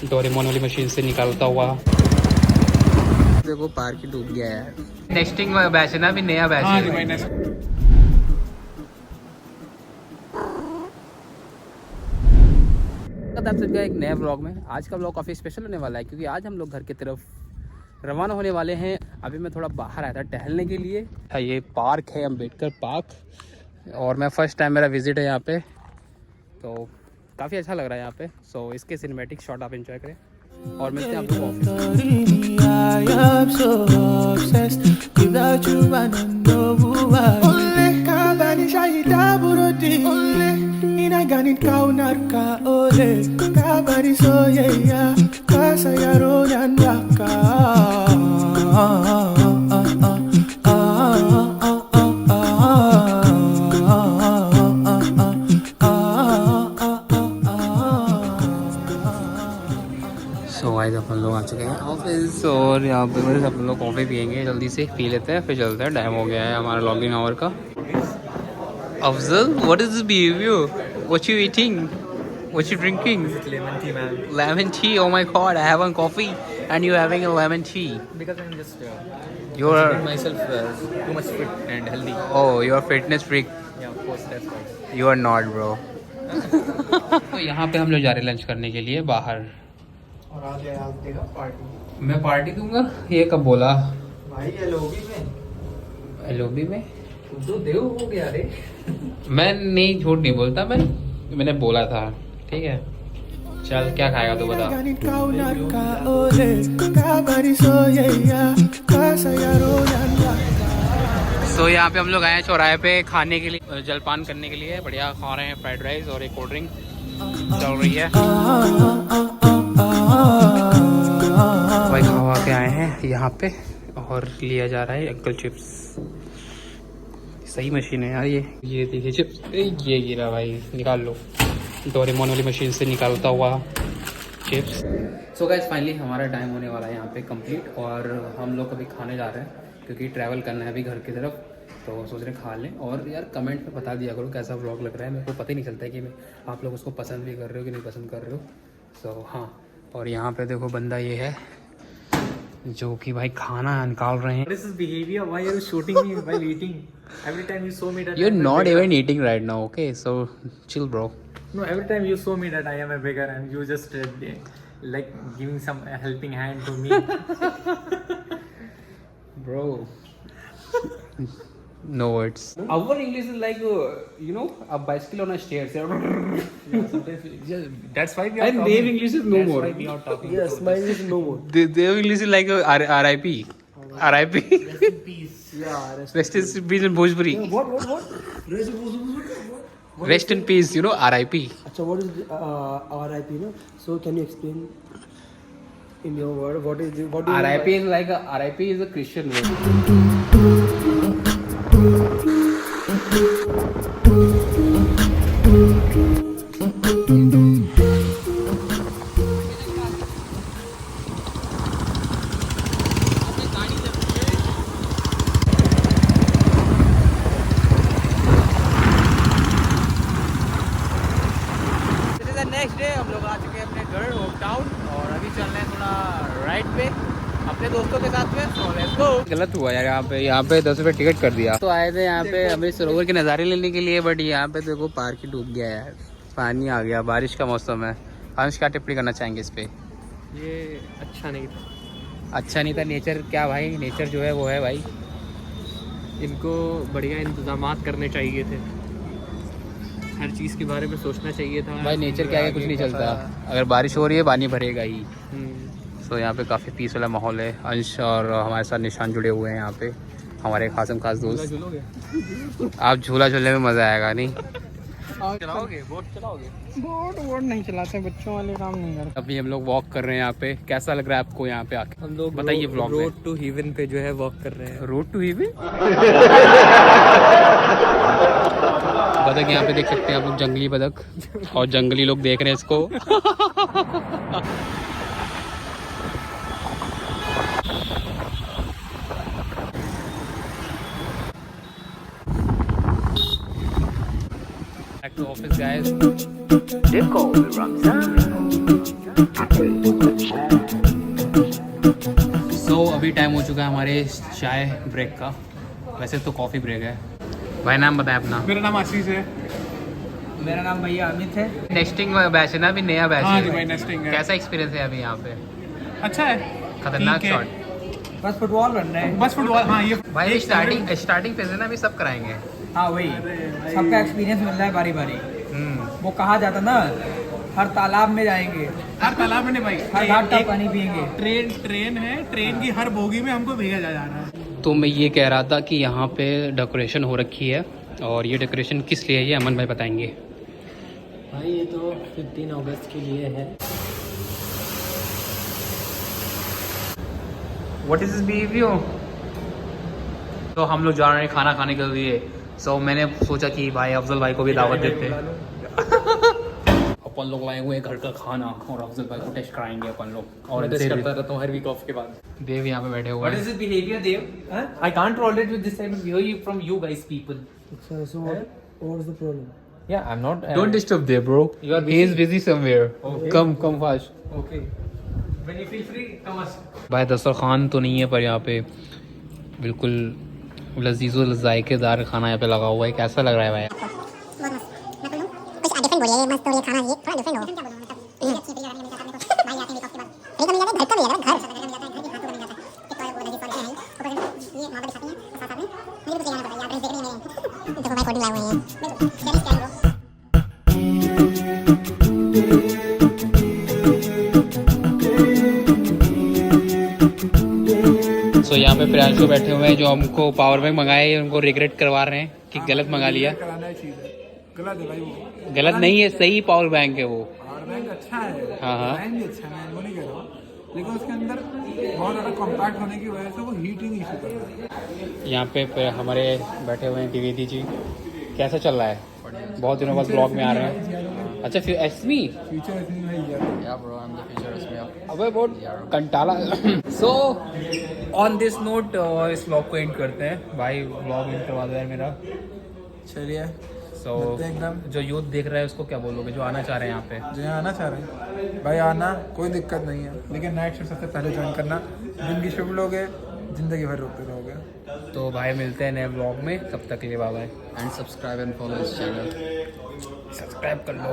Doraemon वाली machine से निकालता हुआ। देखो पार्क ही डूब गया यार। टेस्टिंग बैच है ना, अभी नया बैच है। आप सभी का एक नया व्लॉग में। आज का व्लॉग काफ़ी स्पेशल होने वाला है क्योंकि आज हम लोग घर की तरफ रवाना होने वाले हैं। अभी मैं थोड़ा बाहर आया था टहलने के लिए। ये पार्क है अम्बेडकर पार्क और मैं फर्स्ट टाइम मेरा विजिट है यहाँ पे, तो काफ़ी अच्छा लग रहा है यहाँ पे। सो इसके सिनेमैटिक शॉट आप एंजॉय करें और मिलते हैं आप लोगों अपन लोग आ चुके हैं ऑफिस और यहाँ पे मेरे अपन लोग कॉफ़ी पियेंगे, जल्दी से पी लेते हैं फिर चलते हैं। टाइम हो गया है हमारा लॉगिन आवर का। Afzal, what is this behaviour? What you eating? What you drinking? Lemon tea, man. Lemon tea? Oh my god, I have one coffee and you having a lemon tea. Because I'm just You're considering myself too much fit and healthy. oh, you're a fitness freak. Yeah, of course, that's right. You are not, bro. तो यहाँ पे हम लोग जा रहे हैं lunch करने के लिए बाहर। और आज देगा पार्टी। मैं पार्टी दूंगा? ये कब बोला भाई? एलओबी में। एलओबी में तो देव हो गया रे। मैं नहीं, झूठ नहीं बोलता, मैंने बोला था। ठीक है चल, क्या खाएगा तू बता। सो यहाँ पे हम लोग आए हैं चौराहे पे खाने के लिए, जलपान करने के लिए। बढ़िया खा रहे हैं, फ्राइड राइस और एक कोल्ड ड्रिंक चल रही है। भाई खवा के आए हैं यहाँ पे और लिया जा रहा है अंकल चिप्स। सही मशीन है यार ये देखिए चिप्स। ये गिरा भाई, निकाल लो। डोरेमोन वाली मशीन से निकालता हुआ चिप्स। सो गाइस फाइनली हमारा टाइम होने वाला है यहाँ पे कंप्लीट और हम लोग अभी खाने जा रहे हैं क्योंकि ट्रैवल करना है अभी घर की तरफ। तो सोच रहे खा लें और यार कमेंट में बता दिया करो कैसा व्लॉग लग रहा है। मेरे को पता ही नहीं चलता है कि मैं आप लोग उसको पसंद भी कर रहे हो कि नहीं पसंद कर रहे हो। सो हाँ, और यहाँ पे देखो बंदा ये है जो कि भाई खाना निकाल रहे हैं। What is this behavior? Why are you shooting me while eating? Every time you show me that You're I'm a not beggar. even eating right now, okay? So chill, bro. No, every time you show me that I am a beggar and you just like giving some helping hand to me. Bro. No words. Our English is like, a bicycle on a stairs. Yeah, sometimes that's why we are And talking. their English is no That's more. why we are talking. Yes, mine is no more. Their English is like RIP. RIP. Rest in peace. Yeah, rest. Rest in peace in Bhojpuri. What? Rest in peace, RIP. Achha, what is RIP? No? So can you explain in your word what is what do you RIP mean is like RIP is a Christian word. Next day हम लोग आ चुके हैं अपने घर home town और अभी चल रहे हैं थोड़ा राइड पे अपने दोस्तों के साथ में। So let's go. गलत हुआ यार, यहाँ पे 10 रुपये टिकट कर दिया। तो आए थे यहाँ पे अमृत सरोवर के नज़ारे लेने के लिए, बट यहाँ पे देखो पार्क ही डूब गया यार। पानी आ गया, बारिश का मौसम है। अंश क्या टिप्पणी करना चाहेंगे इस पे? ये अच्छा नहीं था। अच्छा नहीं था? नेचर क्या भाई, नेचर जो है वो है भाई। इनको बढ़िया इंतजाम करने चाहिए थे, हर चीज़ के बारे में सोचना चाहिए था भाई। नेचर क्या है, कुछ नहीं चलता। अगर बारिश हो रही है पानी भरेगा ही। तो यहाँ पे काफ़ी पीस वाला माहौल है। अंश और हमारे साथ निशान जुड़े हुए हैं यहाँ पे, हमारे खासम खास दोस्त। आप झूला झूलने में मज़ा आएगा नहीं? चलाओगे बोट? बोट नहीं चलाते, बच्चों वाले काम नहीं करते। अभी हम लोग वॉक कर रहे हैं यहाँ पे। कैसा लग रहा है आपको यहाँ पे आके? हम लोग बताइए ब्लॉग में। रोड टू हेवन पे जो है वॉक कर रहे हैं। Road to heaven? बतख यहाँ पे देख सकते हैं आप लोग, जंगली बतख, और जंगली लोग देख रहे हैं इसको। Back to office, guys. सो अभी टाइम हो चुका है हमारे चाय ब्रेक का, वैसे तो कॉफ़ी ब्रेक है। भाई नाम बताएं अपना। मेरा नाम आशीष है। मेरा नाम भैया अमित है। नेस्टिंग बैच है ना, अभी नया बैच हाँ जी है। भाई, नेस्टिंग है। कैसा एक्सपीरियंस है अभी यहाँ पे? अच्छा है, खतरनाक ठीक है। शॉट। बस फुटबॉल बन रहे हैं। बस फुटबॉल। हाँ ये भाई स्टार्टिंग फेज है ना, अभी सब कराएंगे। हाँ वही, सबका एक्सपीरियंस मिल रहा है बारी बारी। वो कहा जाता ना, हर तालाब में जाएंगे, हर तालाब में नहीं भाई, हर घाट का पानी पियेंगे। ट्रेन है, ट्रेन की हर बोगी में हमको भेजा जा रहा है। तो मैं ये कह रहा था कि यहाँ पे डेकोरेशन हो रखी है, और ये डेकोरेशन किस लिए है ये अमन भाई बताएंगे। भाई ये तो 15 अगस्त के लिए है। What is this behaviour? तो हम लोग जा रहे हैं खाना खाने के लिए। सो मैंने सोचा कि भाई अफजल भाई को भी दावत देते हैं। अपन लोग लाए हुए हैं घर का खाना, और अफजल भाई को टेस्ट कराएंगे अपन लोग। और टेस्ट करता रहता हूँ हर वीक ऑफ के बाद। देव यहाँ पे बैठे हुए हैं। this behavior, Dev? I can't tolerate with this type of behavior from you guys people. So what's the problem? Yeah, I'm not. Don't disturb there, bro. You are He is busy somewhere. Okay. Come fast. Okay. When you feel free, come us. भाई दस्तरखान तो नहीं है, पर यहाँ पे बिल्कुल लजीज़ो ज़ायकेदार खाना यहाँ पे लगा हुआ है। कैसा लग रहा है भाई? कुछ डिफरेंट बोलिए, मस्त हो ये खाना, ये थोड़ा डिफरेंट हो। क्या बोलूं मतलब भाई आते हैं वीक ऑफ के बाद। कभी मिल जाता है, घर का भी है, घर मिल जाता है, घर के हाथों का मिल जाता है। एक बार वो लजीज वाले हैं, तो ये वहां पे खाते हैं साथ में। मुझे कुछ नहीं पता, यार देख रहे हैं मेरे। देखो भाई कोडिंग लाए हुए हैं, बिल्कुल जल्दी क्या ब्रो। सो यहाँ पे प्रियांशु बैठे हुए हैं, जो हमको पावर बैंक मंगाए उनको रिग्रेट करवा रहे हैं कि गलत मंगा लिया। कराना चीज है, गलत है भाई वो। गलत नहीं है, सही पावर बैंक है वो। पावर बैंक अच्छा है, हाँ, हाँ। डिजाइन भी अच्छा है, मैं वो नहीं कह रहा हूँ, लेकिन उसके अंदर बहुत ज़्यादा कॉम्पैक्ट होने की वजह से वो हीटिंग इशू कर रहा है। यहाँ पे हमारे बैठे हुए हैं द्विवेदी जी। कैसा चल रहा है? बहुत दिनों बाद ब्लॉग में आ रहे हैं। अच्छा फिर एसमी फ्यूचर इसमें है यार। अबे बहुत कंटाला। सो ऑन दिस नोट इस व्लॉग को एंड करते हैं। भाई व्लॉग एंड करवा दो यार मेरा। चलिए, सो एकदम जो यूथ देख रहा है उसको क्या बोलोगे, जो आना चाह रहे हैं यहाँ पे? जो यहाँ आना चाह रहे हैं भाई, आना कोई दिक्कत नहीं है, लेकिन नाइट शिफ्ट सबसे पहले ज्वाइन करना। दिन की शिफ्ट लोगे, ज़िंदगी भर रोते रहोगे। तो भाई मिलते हैं नए व्लॉग में, तब तक के लिए bye bye. and subscribe and follow his channel. Subscribe कर लो।